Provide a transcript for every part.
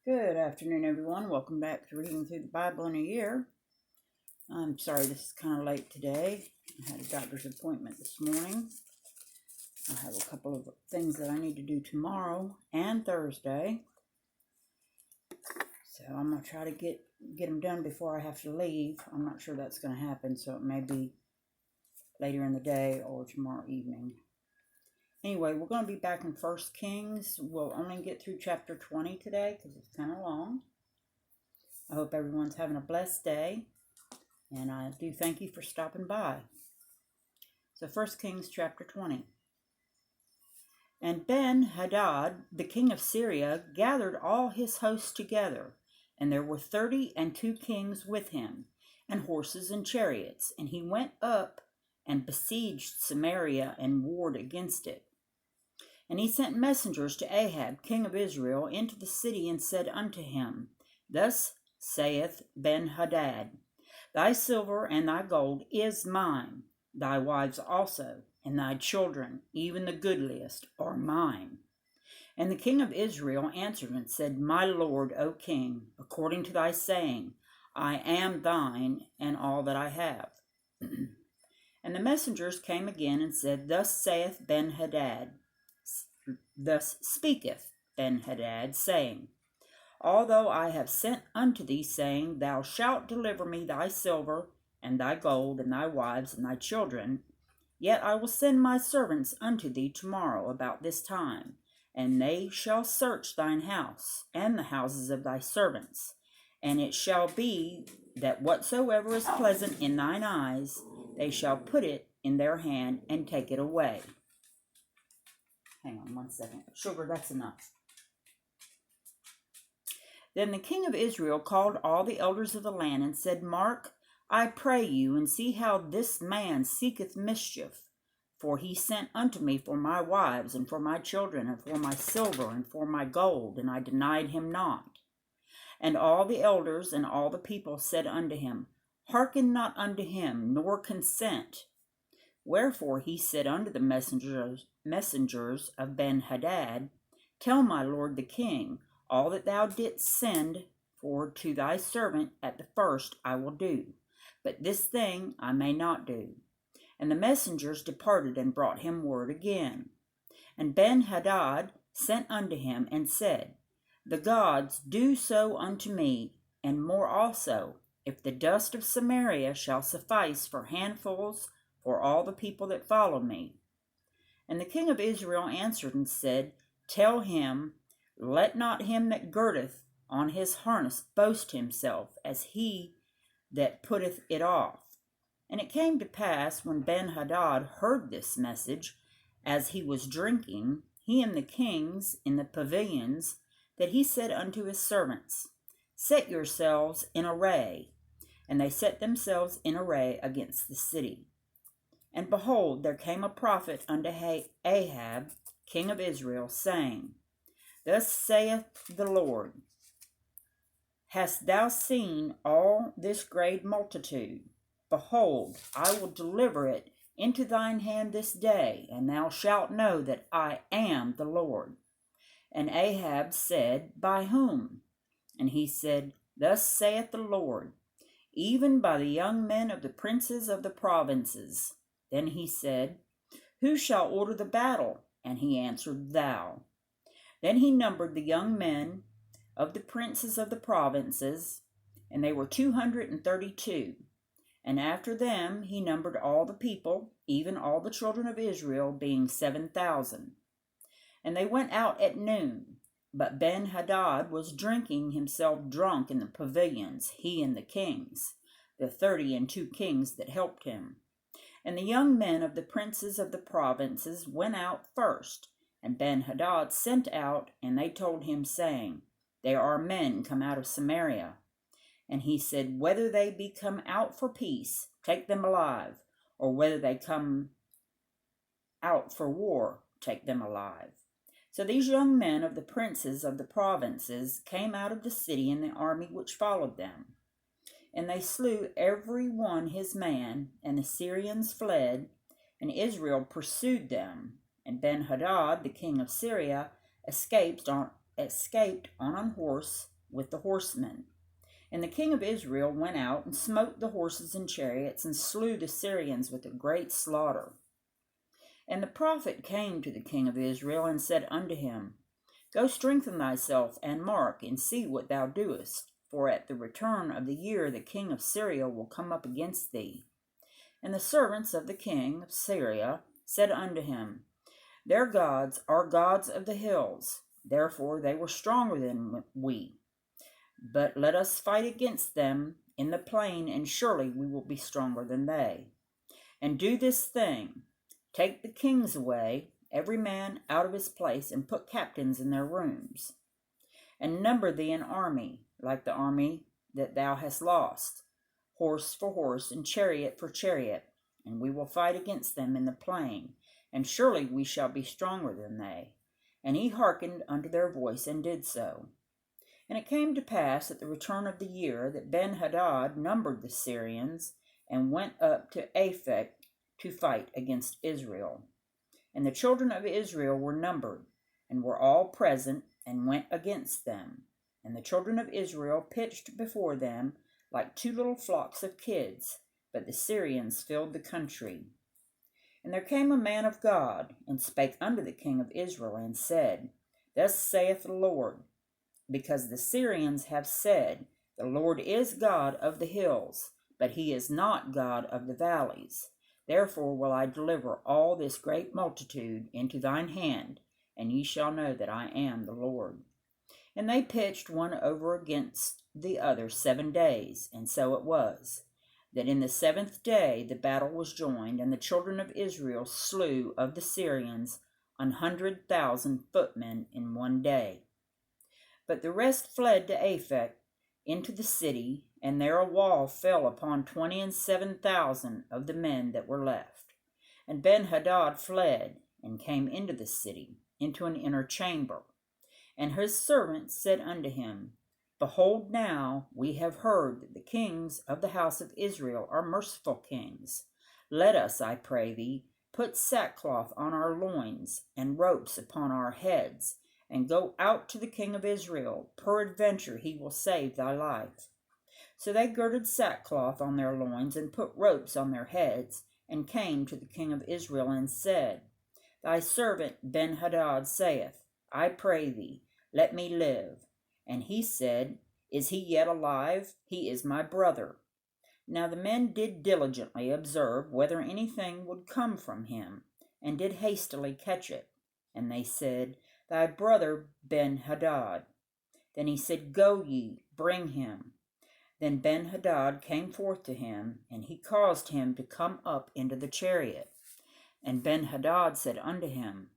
Good afternoon, everyone. Welcome back to Reading Through the Bible in a Year. I'm sorry this is kind of late today. I had a doctor's appointment this morning. I have a couple of things that I need to do tomorrow and Thursday. So I'm going to try to get them done before I have to leave. I'm not sure that's going to happen, so it may be later in the day or tomorrow evening. Anyway, we're going to be back in 1 Kings. We'll only get through chapter 20 today because it's kind of long. I hope everyone's having a blessed day. And I do thank you for stopping by. So 1 Kings chapter 20. And Ben-Hadad, the king of Syria, gathered all his hosts together, and there were 32 kings with him, and horses and chariots, and he went up and besieged Samaria and warred against it. And he sent messengers to Ahab, king of Israel, into the city, and said unto him, Thus saith Ben-Hadad, Thy silver and thy gold is mine, thy wives also, and thy children, even the goodliest, are mine. And the king of Israel answered and said, My lord, O king, according to thy saying, I am thine, and all that I have. And the messengers came again and said, Thus saith Ben-Hadad, thus speaketh Ben-Hadad, saying, Although I have sent unto thee, saying, Thou shalt deliver me thy silver, and thy gold, and thy wives, and thy children, yet I will send my servants unto thee tomorrow about this time, and they shall search thine house, and the houses of thy servants. And it shall be that whatsoever is pleasant in thine eyes, they shall put it in their hand, and take it away. Hang on 1 second. Sugar, that's enough. Then the king of Israel called all the elders of the land, and said, Mark, I pray you, and see how this man seeketh mischief. For he sent unto me for my wives, and for my children, and for my silver, and for my gold, and I denied him not. And all the elders and all the people said unto him, Hearken not unto him, nor consent. Wherefore he said unto the messengers of Ben-Hadad, Tell my lord the king, all that thou didst send for to thy servant at the first I will do, but this thing I may not do. And the messengers departed and brought him word again. And Ben-Hadad sent unto him and said, The gods do so unto me, and more also, if the dust of Samaria shall suffice for handfuls for all the people that follow me. And the king of Israel answered and said, Tell him, Let not him that girdeth on his harness boast himself, as he that putteth it off. And it came to pass, when Ben-Hadad heard this message, as he was drinking, he and the kings in the pavilions, that he said unto his servants, Set yourselves in array. And they set themselves in array against the city. And behold, there came a prophet unto Ahab, king of Israel, saying, Thus saith the Lord, Hast thou seen all this great multitude? Behold, I will deliver it into thine hand this day, and thou shalt know that I am the Lord. And Ahab said, By whom? And he said, Thus saith the Lord, even by the young men of the princes of the provinces. Then he said, Who shall order the battle? And he answered, Thou. Then he numbered the young men of the princes of the provinces, and they were 232. And after them he numbered all the people, even all the children of Israel, being 7,000. And they went out at noon. But Ben-Hadad was drinking himself drunk in the pavilions, he and the kings, the 32 kings that helped him. And the young men of the princes of the provinces went out first, and Ben-Hadad sent out, and they told him, saying, There are men come out of Samaria. And he said, Whether they be come out for peace, take them alive, or whether they come out for war, take them alive. So these young men of the princes of the provinces came out of the city in the army which followed them. And they slew every one his man, and the Syrians fled, and Israel pursued them. And Ben-Hadad, the king of Syria, escaped on a horse, with the horsemen. And the king of Israel went out and smote the horses and chariots, and slew the Syrians with a great slaughter. And the prophet came to the king of Israel, and said unto him, Go strengthen thyself, and mark, and see what thou doest, for at the return of the year the king of Syria will come up against thee. And the servants of the king of Syria said unto him, Their gods are gods of the hills, therefore they were stronger than we. But let us fight against them in the plain, and surely we will be stronger than they. And do this thing, take the kings away, every man out of his place, and put captains in their rooms. And number thee an army, like the army that thou hast lost, horse for horse, and chariot for chariot, and we will fight against them in the plain, and surely we shall be stronger than they. And he hearkened unto their voice, and did so. And it came to pass at the return of the year that Ben-Hadad numbered the Syrians, and went up to Aphek to fight against Israel. And the children of Israel were numbered, and were all present, and went against them. And the children of Israel pitched before them like two little flocks of kids, but the Syrians filled the country. And there came a man of God, and spake unto the king of Israel, and said, Thus saith the Lord, because the Syrians have said, The Lord is God of the hills, but he is not God of the valleys. Therefore will I deliver all this great multitude into thine hand, and ye shall know that I am the Lord. And they pitched one over against the other 7 days, and so it was, that in the 7th day the battle was joined, and the children of Israel slew of the Syrians 100,000 footmen in 1 day. But the rest fled to Aphek into the city, and there a wall fell upon 27,000 of the men that were left. And Ben-Hadad fled, and came into the city, into an inner chamber. And his servants said unto him, Behold, now we have heard that the kings of the house of Israel are merciful kings. Let us, I pray thee, put sackcloth on our loins, and ropes upon our heads, and go out to the king of Israel. Peradventure he will save thy life. So they girded sackcloth on their loins, and put ropes on their heads, and came to the king of Israel, and said, Thy servant Ben-Hadad saith, I pray thee, let me live. And he said, Is he yet alive? He is my brother. Now the men did diligently observe whether anything would come from him, and did hastily catch it. And they said, Thy brother Ben-Hadad. Then he said, Go ye, bring him. Then Ben-Hadad came forth to him, and he caused him to come up into the chariot. And Ben-Hadad said unto him,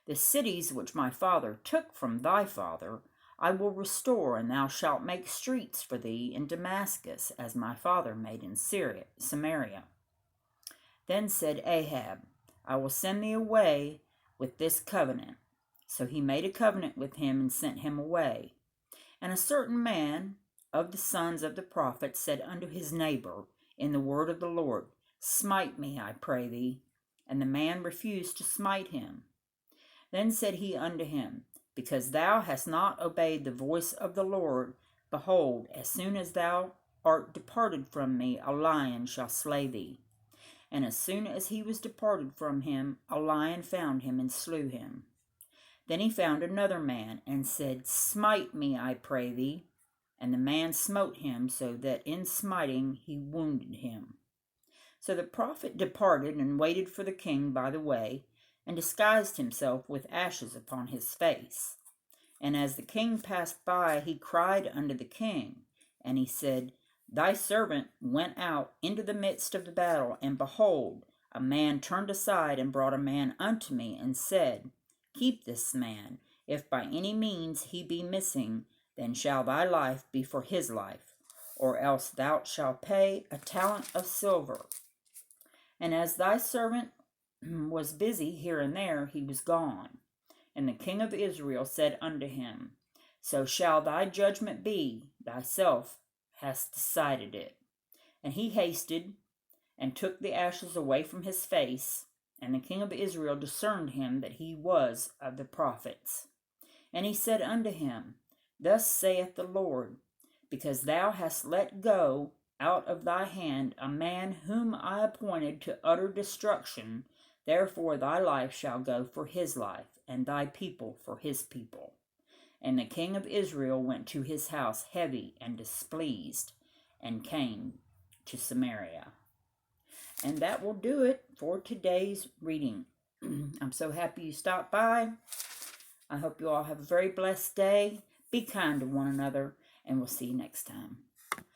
The cities which my father took from thy father I will restore, and thou shalt make streets for thee in Damascus, as my father made in Samaria. Then said Ahab, I will send thee away with this covenant. So he made a covenant with him, and sent him away. And a certain man of the sons of the prophets said unto his neighbor in the word of the Lord, Smite me, I pray thee. And the man refused to smite him. Then said he unto him, Because thou hast not obeyed the voice of the Lord, behold, as soon as thou art departed from me, a lion shall slay thee. And as soon as he was departed from him, a lion found him, and slew him. Then he found another man, and said, Smite me, I pray thee. And the man smote him, so that in smiting he wounded him. So the prophet departed, and waited for the king by the way, and disguised himself with ashes upon his face. And as the king passed by, he cried unto the king, and he said, Thy servant went out into the midst of the battle, and behold, a man turned aside and brought a man unto me, and said, Keep this man. If by any means he be missing, then shall thy life be for his life, or else thou shalt pay a talent of silver. And as thy servant was busy here and there, he was gone. And the king of Israel said unto him, So shall thy judgment be, thyself hast decided it. And he hasted, and took the ashes away from his face, and the king of Israel discerned him that he was of the prophets. And he said unto him, Thus saith the Lord, because thou hast let go out of thy hand a man whom I appointed to utter destruction, therefore thy life shall go for his life, and thy people for his people. And the king of Israel went to his house heavy and displeased, and came to Samaria. And that will do it for today's reading. I'm so happy you stopped by. I hope you all have a very blessed day. Be kind to one another, and we'll see you next time.